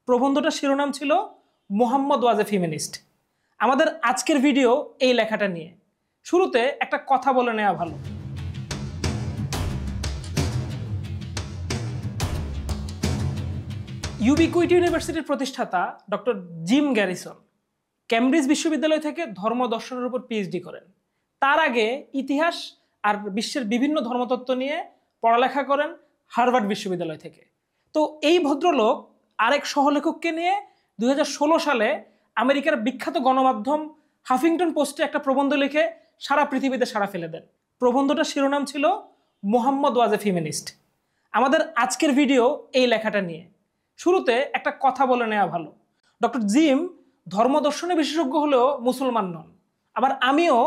প্রবন্ধটার শিরোনাম ছিল মোহাম্মদ ওয়াজ এ ফিমিনিস্ট। আমাদের আজকের ভিডিও এই লেখাটা নিয়ে। শুরুতে একটা কথা বলে নেওয়া ভালো। ইউবিকুইটি ইউনিভার্সিটির প্রতিষ্ঠাতা ডক্টর জিম গ্যারিসন কেমব্রিজ বিশ্ববিদ্যালয় থেকে ধর্ম দর্শনের উপর পিএইচডি করেন। তার আগে ইতিহাস আর বিশ্বের বিভিন্ন ধর্মতত্ত্ব নিয়ে পড়ালেখা করেন হার্ভার্ড বিশ্ববিদ্যালয় থেকে। তো এই ভদ্রলোক আরেক সহলেখককে নিয়ে 2016 সালে আমেরিকার বিখ্যাত গণমাধ্যম হাফিংটন পোস্টে একটা প্রবন্ধ লিখে সারা পৃথিবীতে সাড়া ফেলে দেন। প্রবন্ধটার শিরোনাম ছিল মোহাম্মদ ওয়াজ এ ফিমিনিস্ট। আমাদের আজকের ভিডিও এই লেখাটা নিয়ে। শুরুতে একটা কথা বলে নেওয়া ভালো। ডক্টর জিম ধর্মদর্শনে বিশেষজ্ঞ হলেও মুসলমান নন। আবার আমিও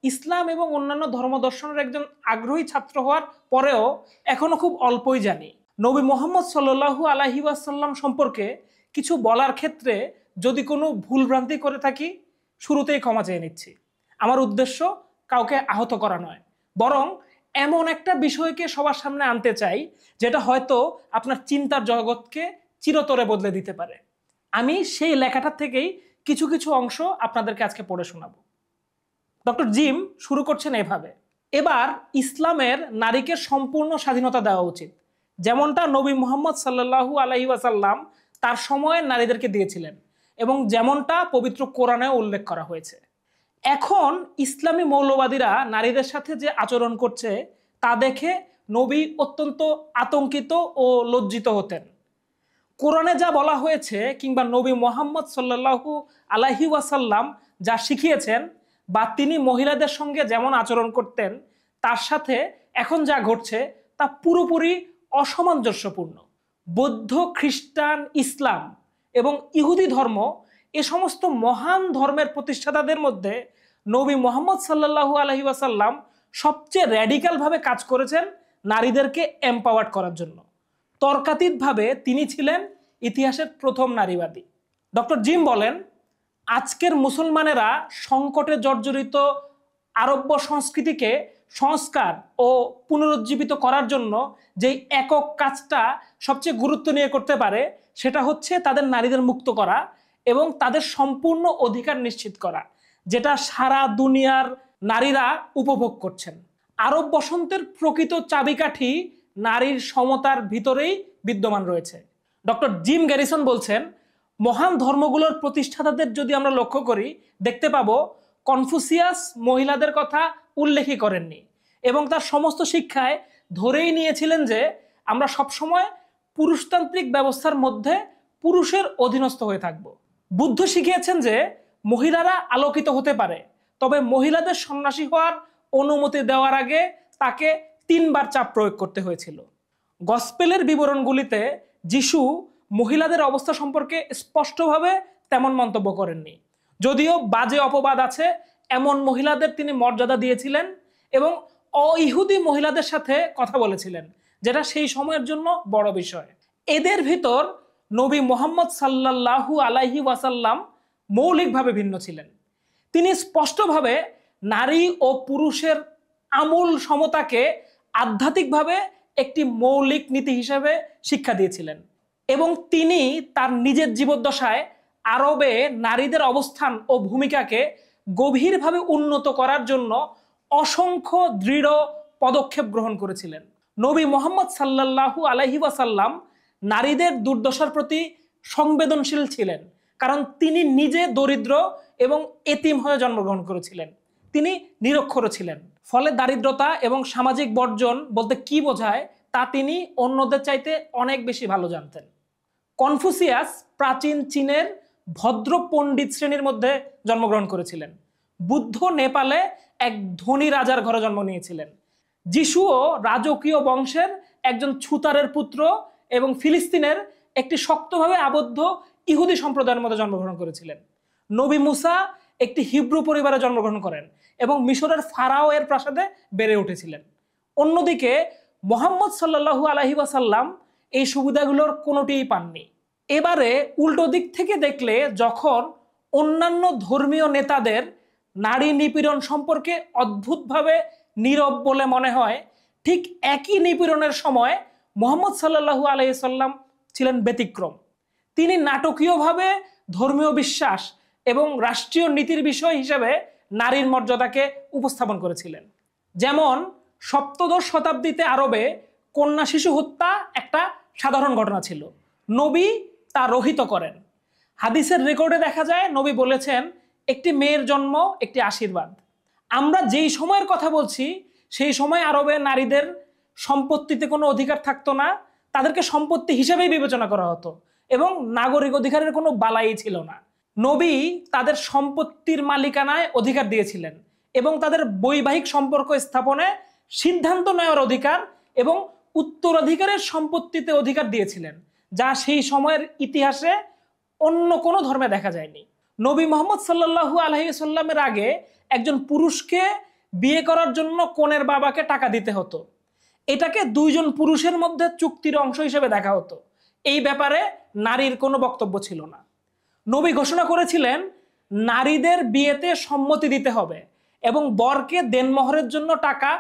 ইসলাম এবং অন্যান্য ধর্মদর্শনের একজন আগ্রহী ছাত্র হওয়ার পরেও এখনো খুব অল্পই জানি। নবী মোহাম্মদ সাল্লাল্লাহু আলাইহি ওয়াসাল্লাম সম্পর্কে কিছু বলার ক্ষেত্রে যদি কোনো ভুলভ্রান্তি করে থাকি, শুরুতেই ক্ষমা চেয়ে নিচ্ছি। আমার উদ্দেশ্য কাউকে আহত করা নয়, বরং এমন একটা বিষয়কে সবার সামনে আনতে চাই যেটা হয়তো আপনার চিন্তার জগৎকে চিরতরে বদলে দিতে পারে। আমি সেই লেখাটার থেকেই কিছু কিছু অংশ আপনাদেরকে আজকে পড়ে শোনাবো। ডক্টর জিম শুরু করছেন এভাবে: এবার ইসলামের নারীকে সম্পূর্ণ স্বাধীনতা দেওয়া উচিত, যেমনটা নবী মুহাম্মদ সাল্লাল্লাহু আলাইহি ওয়াসাল্লাম তার সময়ে নারীদেরকে দিয়েছিলেন এবং যেমনটা পবিত্র কোরআনেও উল্লেখ করা হয়েছে। এখন ইসলামী মৌলবাদীরা নারীদের সাথে যে আচরণ করছে তা দেখে নবী অত্যন্ত আতঙ্কিত ও লজ্জিত হতেন। কোরআনে যা বলা হয়েছে কিংবা নবী মুহাম্মদ সাল্লাল্লাহু আলাইহি ওয়াসাল্লাম যা শিখিয়েছেন বা তিনি মহিলাদের সঙ্গে যেমন আচরণ করতেন তার সাথে এখন যা ঘটছে তা পুরোপুরি অসামঞ্জস্যপূর্ণ। বৌদ্ধ, খ্রিস্টান, ইসলাম এবং ইহুদি ধর্ম এ সমস্ত মহান ধর্মের প্রতিষ্ঠাতাদের মধ্যে নবী মুহাম্মদ সাল্লাল্লাহু আলাইহি ওয়াসাল্লাম সবচেয়ে র্যাডিক্যালভাবে কাজ করেছেন নারীদেরকে এম্পাওয়ার্ড করার জন্য। তর্কাতীতভাবে তিনি ছিলেন ইতিহাসের প্রথম নারীবাদী। ডক্টর জিম বলেন, আজকের মুসলমানেরা সংকটে জর্জরিত আরব্য সংস্কৃতিকে সংস্কার ও পুনরুজ্জীবিত করার জন্য যেই একক কাজটা সবচেয়ে গুরুত্ব নিয়ে করতে পারে সেটা হচ্ছে তাদের নারীদের মুক্ত করা এবং তাদের সম্পূর্ণ অধিকার নিশ্চিত করা, যেটা সারা দুনিয়ার নারীরা উপভোগ করছেন। আরব বসন্তের প্রকৃত চাবিকাঠি নারীর সমতার ভিতরেই বিদ্যমান রয়েছে। ডক্টর জিম গ্যারিসন বলছেন, মহান ধর্মগুলোর প্রতিষ্ঠাতাদের যদি আমরা লক্ষ্য করি দেখতে পাবো কনফুসিয়াস মহিলাদের কথা উল্লেখই করেননি এবং তার সমস্ত শিক্ষায় ধরেই নিয়েছিলেন যে আমরা সবসময় পুরুষতান্ত্রিক ব্যবস্থার মধ্যে পুরুষের অধীনস্থ হয়ে থাকব। বুদ্ধ শিখিয়েছেন যে মহিলারা আলোকিত হতে পারে, তবে মহিলাদের সন্ন্যাসী হওয়ার অনুমতি দেওয়ার আগে তাকে 3 বার চাপ প্রয়োগ করতে হয়েছিল। গসপেলের বিবরণগুলিতে যিশু মহিলাদের অবস্থা সম্পর্কে স্পষ্টভাবে তেমন মন্তব্য করেননি, যদিও বাজে অপবাদ আছে এমন মহিলাদের তিনি মর্যাদা দিয়েছিলেন এবং অইহুদি মহিলাদের সাথে কথা বলেছিলেন, যেটা সেই সময়ের জন্য বড় বিষয়। এদের ভিতর নবী মুহাম্মদ সাল্লাল্লাহু আলাইহি ওয়াসাল্লাম মৌলিকভাবে ভিন্ন ছিলেন। তিনি স্পষ্টভাবে নারী ও পুরুষের আমূল সমতাকে আধ্যাত্মিকভাবে একটি মৌলিক নীতি হিসেবে শিক্ষা দিয়েছিলেন এবং তিনি তার নিজের জীবদ্দশায় আরবে নারীদের অবস্থান ও ভূমিকাকে গভীরভাবে উন্নত করার জন্য অসংখ্য দৃঢ় পদক্ষেপ গ্রহণ করেছিলেন। নবী মুহাম্মদ সাল্লাল্লাহু আলাইহি ওয়াসাল্লাম নারীদের দুর্দশার প্রতি সংবেদনশীল ছিলেন, কারণ তিনি নিজে দরিদ্র এবং এতিম হয়ে জন্মগ্রহণ করেছিলেন। তিনি নিরক্ষর ছিলেন, ফলে দারিদ্রতা এবং সামাজিক বর্জন বলতে কি বোঝায় তা তিনি অন্যদের চাইতে অনেক বেশি ভালো জানতেন। কনফুসিয়াস প্রাচীন চীনের ভদ্র পণ্ডিত শ্রেণীর মধ্যে জন্মগ্রহণ করেছিলেন। বুদ্ধ নেপালে এক ধনী রাজার ঘরে জন্ম নিয়েছিলেন। যিশুও রাজকীয় বংশের একজন ছুতারের পুত্র এবং ফিলিস্তিনের একটি শক্তভাবে আবদ্ধ ইহুদি সম্প্রদায়ের মধ্যে জন্মগ্রহণ করেছিলেন। নবী মুসা একটি হিব্রু পরিবারে জন্মগ্রহণ করেন এবং মিশরের ফারাও এর প্রাসাদে বেড়ে উঠেছিলেন। অন্যদিকে মুহাম্মদ সাল্লাল্লাহু আলাইহি ওয়াসাল্লাম এই সুবিধাগুলোর কোনোটিই পাননি। এবারে উল্টো দিক থেকে দেখলে যখন অন্যান্য ধর্মীয় নেতাদের নারী নিপীড়ন সম্পর্কে অদ্ভুতভাবে নীরব বলে মনে হয়, ঠিক একই নিপীড়নের সময় মুহাম্মদ সাল্লাল্লাহু আলাইহি ওয়াসাল্লাম ছিলেন ব্যতিক্রম। তিনি নাটকীয়ভাবে ধর্মীয় বিশ্বাস এবং রাষ্ট্রীয় নীতির বিষয় হিসেবে নারীর মর্যাদাকে উপস্থাপন করেছিলেন। যেমন সপ্তদশ শতাব্দীতে আরবে কন্যা শিশু হত্যা একটা সাধারণ ঘটনা ছিল, নবী তা রহিত করেন। হাদিসের রেকর্ডে দেখা যায় নবী বলেছেন, একটি মেয়ের জন্ম একটি আশীর্বাদ। আমরা যেই সময়ের কথা বলছি সেই সময় আরবে নারীদের সম্পত্তিতে কোনো অধিকার থাকতো না, তাদেরকে সম্পত্তি হিসেবেই বিবেচনা করা হতো এবং নাগরিক অধিকারের কোনো বালাই ছিল না। নবী তাদের সম্পত্তির মালিকানায় অধিকার দিয়েছিলেন এবং তাদের বৈবাহিক সম্পর্ক স্থাপনে সিদ্ধান্ত নেওয়ার অধিকার এবং উত্তরাধিকারের সম্পত্তিতে অধিকার দিয়েছিলেন, যা সেই সময়ের ইতিহাসে অন্য কোনো ধর্মে দেখা যায়নি। নবী মোহাম্মদ সাল্লাল্লাহু আলাইহি সাল্লামের আগে একজন পুরুষকে বিয়ে করার জন্য কনের বাবাকে টাকা দিতে হতো। এটাকে দুইজন পুরুষের মধ্যে চুক্তির অংশ হিসেবে দেখা হতো। এই ব্যাপারে নারীর কোনো বক্তব্য ছিল না। নবী ঘোষণা করেছিলেন, নারীদের বিয়েতে সম্মতি দিতে হবে এবং বরকে দেনমোহরের জন্য টাকা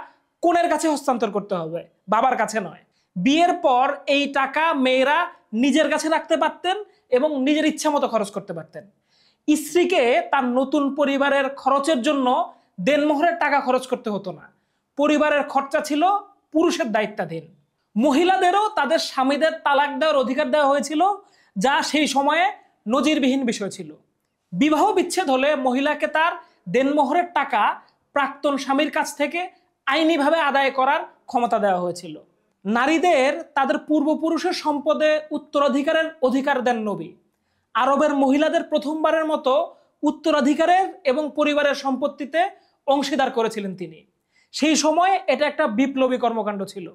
কনের কাছে হস্তান্তর করতে হবে, বাবার কাছে নয়। বিয়ের পর এই টাকা মেয়েরা নিজের কাছে রাখতে পারতেন এবং নিজের ইচ্ছা মতো খরচ করতে পারতেন। স্ত্রীকে তার নতুন পরিবারের খরচের জন্য দেনমোহরের টাকা খরচ করতে হতো না। পরিবারের খরচা ছিল পুরুষের দায়িত্বাধীন। মহিলাদেরও তাদের স্বামীদের তালাক দেওয়ার অধিকার দেওয়া হয়েছিল, যা সেই সময়ে নজিরবিহীন বিষয় ছিল। বিবাহ বিচ্ছেদ হলে মহিলাকে তার দেনমোহরের টাকা প্রাক্তন স্বামীর কাছ থেকে আইনিভাবে আদায় করার ক্ষমতা দেওয়া হয়েছিল। নারীদের তাদের পূর্বপুরুষের সম্পদে উত্তরাধিকারের অধিকার দেন নবী। আরবের মহিলাদের প্রথমবারের মতো উত্তরাধিকারের এবং পরিবারের সম্পত্তিতে অংশীদার করেছিলেন তিনি। সেই সময়ে এটা একটা বিপ্লবী কর্মকাণ্ড ছিল।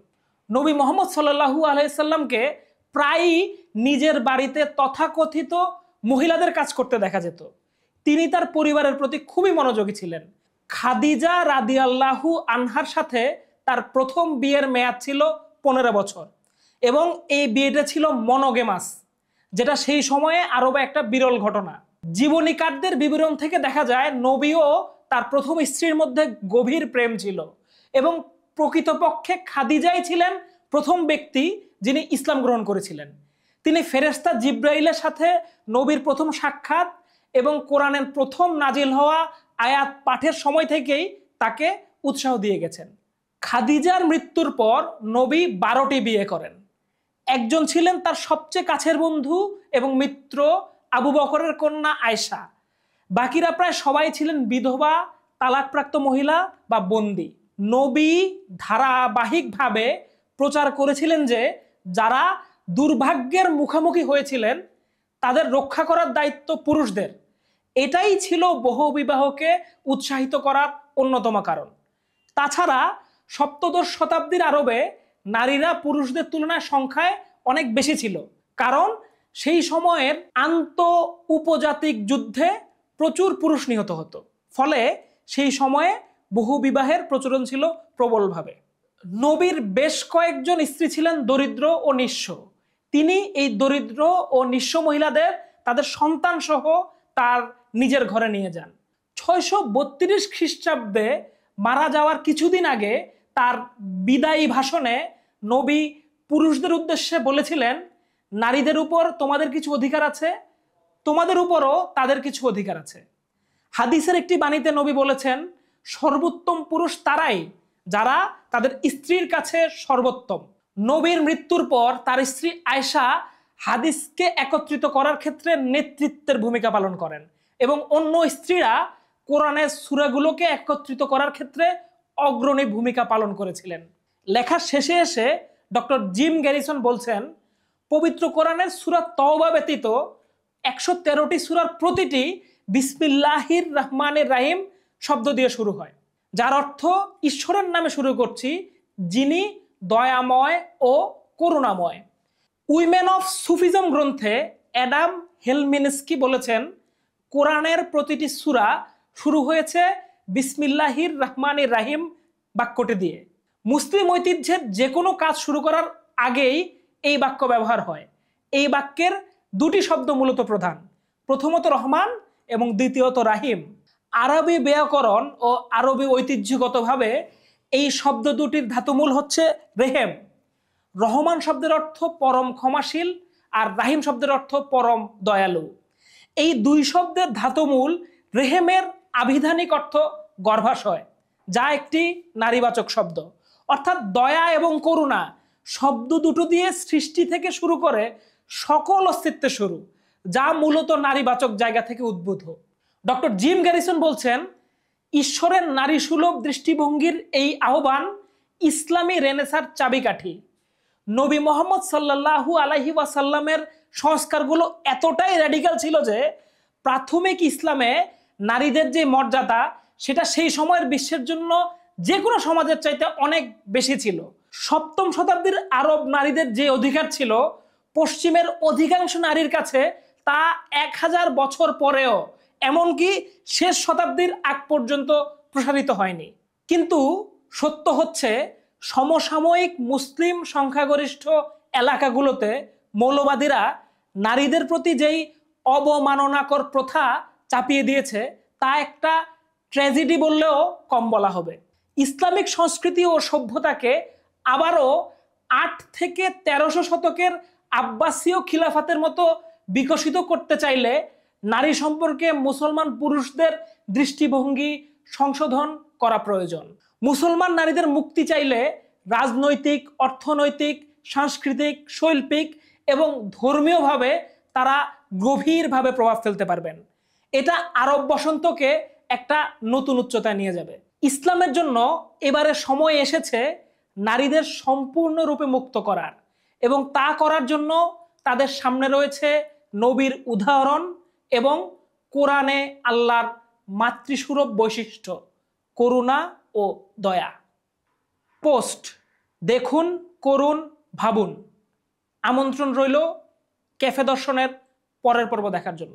নবী মোহাম্মদ সাল্লাল্লাহু আলাইহি সাল্লামকে প্রায়ই নিজের বাড়িতে তথাকথিত মহিলাদের কাজ করতে দেখা যেত। তিনি তার পরিবারের প্রতি খুবই মনোযোগী ছিলেন। খাদিজা রাদিয়াল্লাহু আনহার সাথে তার প্রথম বিয়ের মেয়াদ ছিল 15 বছর এবং এই বিয়েটা ছিল মনোগেমাস, যেটা সেই সময়ে আরবে একটা বিরল ঘটনা। জীবনীকারদের বিবরণ থেকে দেখা যায় নবীও তার প্রথম স্ত্রীর মধ্যে গভীর প্রেম ছিল এবং প্রকৃতপক্ষে খাদিজাই ছিলেন প্রথম ব্যক্তি যিনি ইসলাম গ্রহণ করেছিলেন। তিনি ফেরেশতা জিব্রাইলের সাথে নবীর প্রথম সাক্ষাৎ এবং কোরআনের প্রথম নাজিল হওয়া আয়াত পাঠের সময় থেকেই তাকে উৎসাহ দিয়ে গেছেন। খাদিজার মৃত্যুর পর নবী 12টি বিয়ে করেন। একজন ছিলেন তার সবচেয়ে কাছের বন্ধু এবং মিত্র আবু বকরের কন্যা আয়েশা। বাকিরা প্রায় সবাই ছিলেন বিধবা, তালাকপ্রাপ্ত মহিলা বা বন্দী। নবী ধারাবাহিকভাবে প্রচার করেছিলেন যে যারা দুর্ভাগ্যের মুখোমুখি হয়েছিলেন তাদের রক্ষা করার দায়িত্ব পুরুষদের। এটাই ছিল বহুবিবাহকে উৎসাহিত করার অন্যতম কারণ। তাছাড়া সপ্তদশ শতাব্দীর আরবে নারীরা পুরুষদের তুলনায় সংখ্যায় অনেক বেশি ছিল, কারণ সেই সময়ের আন্ত উপজাতিক যুদ্ধে প্রচুর পুরুষ নিহত হতো। ফলে সেই সময়ে বহু বিবাহের প্রচলন ছিল প্রবলভাবে। নবীর বেশ কয়েকজন স্ত্রী ছিলেন দরিদ্র ও নিঃস্ব। তিনি এই দরিদ্র ও নিঃস্ব মহিলাদের তাদের সন্তান সহ তার নিজের ঘরে নিয়ে যান। 632 খ্রিস্টাব্দে মারা যাওয়ার কিছুদিন আগে তার বিদায়ী ভাষণে নবী পুরুষদের উদ্দেশ্যে বলেছিলেন, নারীদের উপর তোমাদের কিছু অধিকার আছে, তোমাদের উপরও তাদের কিছু অধিকার আছে। হাদিসের একটি বাণীতে নবী বলেছেন, সর্বোত্তম পুরুষ তারাই যারা তাদের স্ত্রীর কাছে সর্বোত্তম। নবীর মৃত্যুর পর তার স্ত্রী আয়েশা হাদিসকে একত্রিত করার ক্ষেত্রে নেতৃত্বের ভূমিকা পালন করেন এবং অন্য স্ত্রীরা কোরআনের সূরাগুলোকে একত্রিত করার ক্ষেত্রে অগ্রণী ভূমিকা পালন করেছিলেন। লেখার শেষে এসে ডক্টর জিম গ্যারিসন বলছেন, পবিত্র কোরআনের সূরা তওবা ব্যতীত 113টি সূরার প্রতিটি বিসমিল্লাহির রহমানির রহিম শব্দ দিয়ে শুরু হয়, যার অর্থ ঈশ্বরের নামে শুরু করছি যিনি দয়াময় ও করুণাময়। উইমেন অফ সুফিজম গ্রন্থে অ্যাডাম হেলমিনস্কি বলেছেন, কোরআনের প্রতিটি সূরা শুরু হয়েছে বিসমিল্লাহির রহমানির রহিম বাক্যটি দিয়ে। মুসলিম ঐতিহ্যের যে কোনো কাজ শুরু করার আগেই এই বাক্য ব্যবহার হয়। এই বাক্যের দুটি শব্দ মূলত প্রধান, প্রথমত রহমান এবং দ্বিতীয়ত রাহিম। আরবি ব্যাকরণ ও আরবি ঐতিহ্যগতভাবে এই শব্দ দুটির ধাতুমূল হচ্ছে রেহেম। রহমান শব্দের অর্থ পরম ক্ষমাশীল আর রাহিম শব্দের অর্থ পরম দয়ালু। এই দুই শব্দের ধাতুমূল রেহেমের আবিধানিক অর্থ গর্ভাশয়, যা একটি নারীবাচক শব্দ। অর্থাৎ দয়া এবং করুণা শব্দ দুটো দিয়ে সৃষ্টি থেকে শুরু করে সকল অস্তিত্বের শুরু, যা মূলত নারীবাচক জায়গা থেকে উদ্ভূত। ডক্টর জিম গ্যারিসন বলছেন, ঈশ্বরের নারী সুলভ দৃষ্টিভঙ্গির এই আহ্বান ইসলামী রেনেসার চাবিকাঠি। নবী মোহাম্মদ সাল্লাল্লাহু আলাইহি ওয়াসাল্লামের সংস্কারগুলো এতটাই র্যাডিক্যাল ছিল যে প্রাথমিক ইসলামে নারীদের যে মর্যাদা সেটা সেই সময়ের বিশ্বের জন্য যে কোনো সমাজের চাইতে অনেক বেশি ছিল। সপ্তম শতাব্দীর আরব নারীদের যে অধিকার ছিল পশ্চিমের অধিকাংশ নারীর কাছে তা 1000 বছর পরেও, এমনকি শেষ শতাব্দীর আগ পর্যন্ত প্রসারিত হয়নি। কিন্তু সত্য হচ্ছে সমসাময়িক মুসলিম সংখ্যাগরিষ্ঠ এলাকাগুলোতে মৌলবাদীরা নারীদের প্রতি যেই অবমাননাকর প্রথা চাপিয়ে দিয়েছে তা একটা ট্র্যাজেডি বললেও কম বলা হবে। ইসলামিক সংস্কৃতি ও সভ্যতাকে আবারও 8 থেকে 1300 শতকের আব্বাসীয় খিলাফাতের মতো বিকশিত করতে চাইলে নারী সম্পর্কে মুসলমান পুরুষদের দৃষ্টিভঙ্গি সংশোধন করা প্রয়োজন। মুসলমান নারীদের মুক্তি চাইলে রাজনৈতিক, অর্থনৈতিক, সাংস্কৃতিক, শৈল্পিক এবং ধর্মীয়ভাবে তারা গভীরভাবে প্রভাব ফেলতে পারবেন। এটা আরব বসন্তকে একটা নতুন উচ্চতায় নিয়ে যাবে। ইসলামের জন্য এবারে সময় এসেছে নারীদের সম্পূর্ণরূপে মুক্ত করার, এবং তা করার জন্য তাদের সামনে রয়েছে নবীর উদাহরণ এবং কোরআনে আল্লাহর মাতৃসুলভ বৈশিষ্ট্য, করুণা ও দয়া। পোস্ট দেখুন, করুন, ভাবুন। আমন্ত্রণ রইল ক্যাফে দর্শনের পরের পর্ব দেখার জন্য।